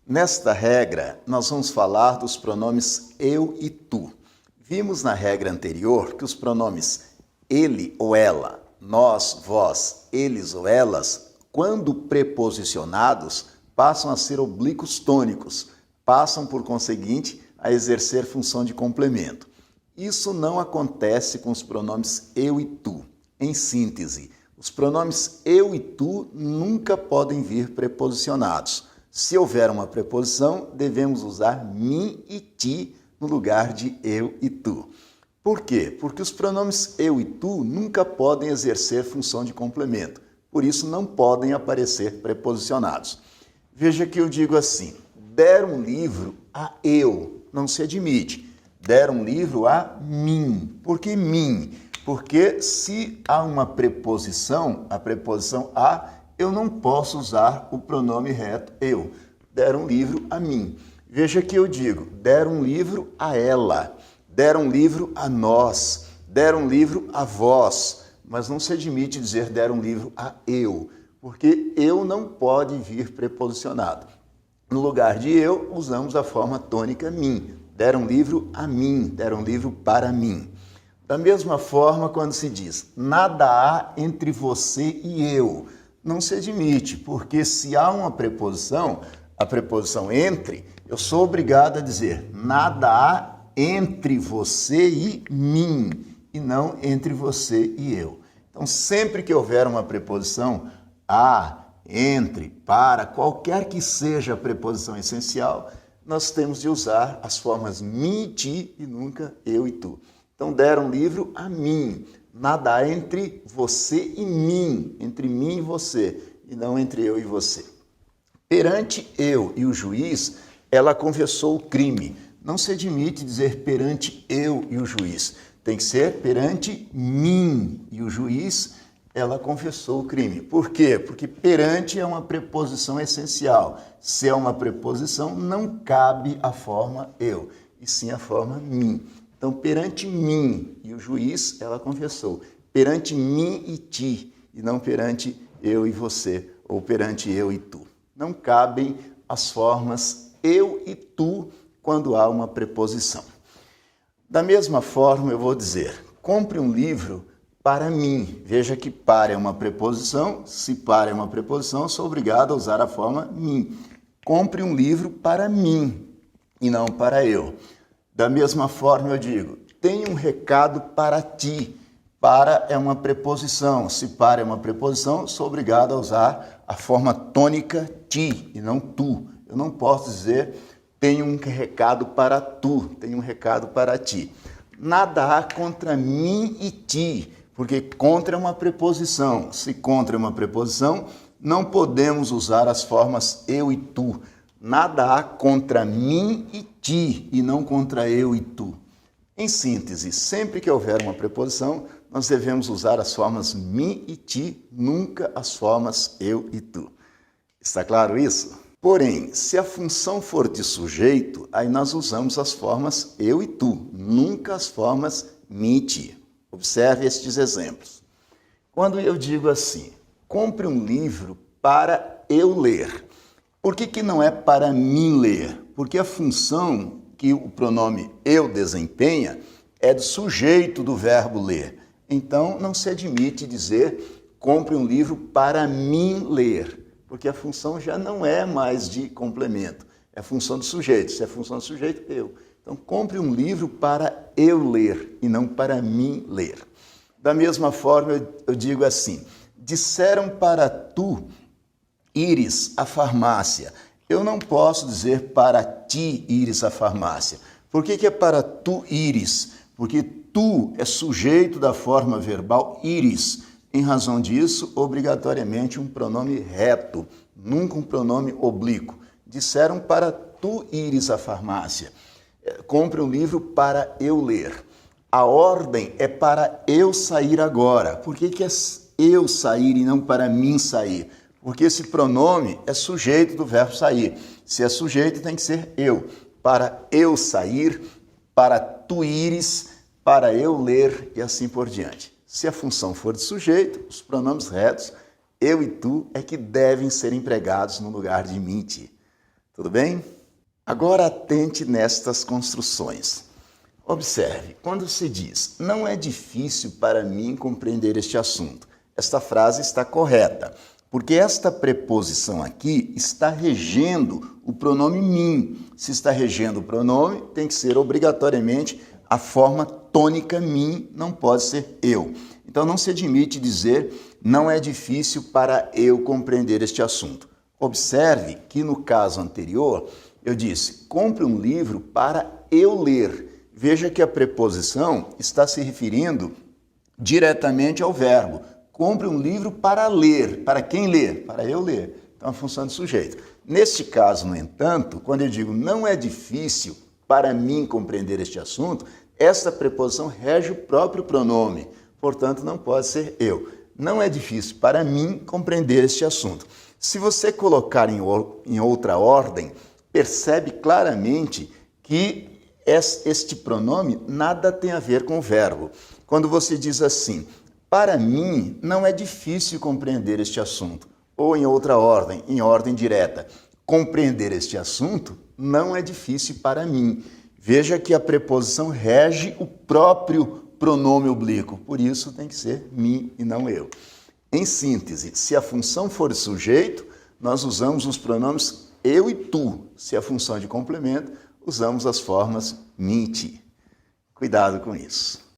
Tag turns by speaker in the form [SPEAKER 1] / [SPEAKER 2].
[SPEAKER 1] Nesta regra, nós vamos falar dos pronomes eu e tu. Vimos na regra anterior que os pronomes ele ou ela, nós, vós, eles ou elas, quando preposicionados, passam a ser oblíquos tônicos, passam, por conseguinte, a exercer função de complemento. Isso não acontece com os pronomes eu e tu. Em síntese, os pronomes eu e tu nunca podem vir preposicionados. Se houver uma preposição, devemos usar mim e ti no lugar de eu e tu. Por quê? Porque os pronomes eu e tu nunca podem exercer função de complemento. Por isso, não podem aparecer preposicionados. Veja que eu digo assim, der um livro a eu, não se admite. Der um livro a mim. Por que mim? Porque se há uma preposição, a preposição a, eu não posso usar o pronome reto eu. Der um livro a mim. Veja que eu digo, der um livro a ela, der um livro a nós, der um livro a vós, mas não se admite dizer der um livro a eu, porque eu não pode vir preposicionado. No lugar de eu, usamos a forma tônica mim. Der um livro a mim, der um livro para mim. Da mesma forma, quando se diz nada há entre você e eu, não se admite, porque se há uma preposição, a preposição entre, eu sou obrigado a dizer nada há entre você e mim, e não entre você e eu. Então, sempre que houver uma preposição, a, entre, para, qualquer que seja a preposição essencial, nós temos de usar as formas mim e ti e nunca eu e tu. Então, der um livro a mim. Nada há entre você e mim, entre mim e você, e não entre eu e você. Perante eu e o juiz, ela confessou o crime. Não se admite dizer perante eu e o juiz. Tem que ser perante mim e o juiz, ela confessou o crime. Por quê? Porque perante é uma preposição essencial. Se é uma preposição, não cabe a forma eu, e sim a forma mim. Então, perante mim e o juiz, ela confessou. Perante mim e ti, e não perante eu e você, ou perante eu e tu. Não cabem as formas eu e tu quando há uma preposição. Da mesma forma, eu vou dizer, compre um livro para mim. Veja que para é uma preposição, se para é uma preposição, eu sou obrigado a usar a forma mim. Compre um livro para mim e não para eu. Da mesma forma, eu digo, tenho um recado para ti. Para é uma preposição. Se para é uma preposição, sou obrigado a usar a forma tônica ti e não tu. Eu não posso dizer, tenho um recado para tu, tenho um recado para ti. Nada há contra mim e ti, porque contra é uma preposição. Se contra é uma preposição, não podemos usar as formas eu e tu. Nada há contra mim e ti, e não contra eu e tu. Em síntese, sempre que houver uma preposição, nós devemos usar as formas mim e ti, nunca as formas eu e tu. Está claro isso? Porém, se a função for de sujeito, aí nós usamos as formas eu e tu, nunca as formas mim e ti. Observe estes exemplos. Quando eu digo assim, compre um livro para eu ler. Por que não é para mim ler? Porque a função que o pronome eu desempenha é do sujeito do verbo ler. Então, não se admite dizer compre um livro para mim ler, porque a função já não é mais de complemento, é a função do sujeito. Se é a função do sujeito, eu. Então, compre um livro para eu ler e não para mim ler. Da mesma forma, eu digo assim, disseram para tu ires à farmácia. Eu não posso dizer para ti ires à farmácia. Por que é para tu ires? Porque tu é sujeito da forma verbal ires. Em razão disso, obrigatoriamente um pronome reto, nunca um pronome oblíquo. Disseram para tu ires à farmácia. Compre um livro para eu ler. A ordem é para eu sair agora. Por que é eu sair e não para mim sair? Porque esse pronome é sujeito do verbo sair. Se é sujeito, tem que ser eu. Para eu sair, para tu ires, para eu ler e assim por diante. Se a função for de sujeito, os pronomes retos, eu e tu, é que devem ser empregados no lugar de mim e ti. Tudo bem? Agora atente nestas construções. Observe, quando se diz, não é difícil para mim compreender este assunto, esta frase está correta, porque esta preposição aqui está regendo o pronome mim. Se está regendo o pronome, tem que ser obrigatoriamente a forma tônica mim, não pode ser eu. Então não se admite dizer, não é difícil para eu compreender este assunto. Observe que no caso anterior, eu disse, compre um livro para eu ler. Veja que a preposição está se referindo diretamente ao verbo. Compre um livro para ler. Para quem ler? Para eu ler. Então, a função de sujeito. Neste caso, no entanto, quando eu digo não é difícil para mim compreender este assunto, esta preposição rege o próprio pronome. Portanto, não pode ser eu. Não é difícil para mim compreender este assunto. Se você colocar em outra ordem, percebe claramente que este pronome nada tem a ver com o verbo. Quando você diz assim, para mim não é difícil compreender este assunto, ou em outra ordem, em ordem direta, compreender este assunto não é difícil para mim. Veja que a preposição rege o próprio pronome oblíquo, por isso tem que ser mim e não eu. Em síntese, se a função for sujeito, nós usamos os pronomes eu e tu. Se a função é de complemento, usamos as formas mim e ti. Cuidado com isso.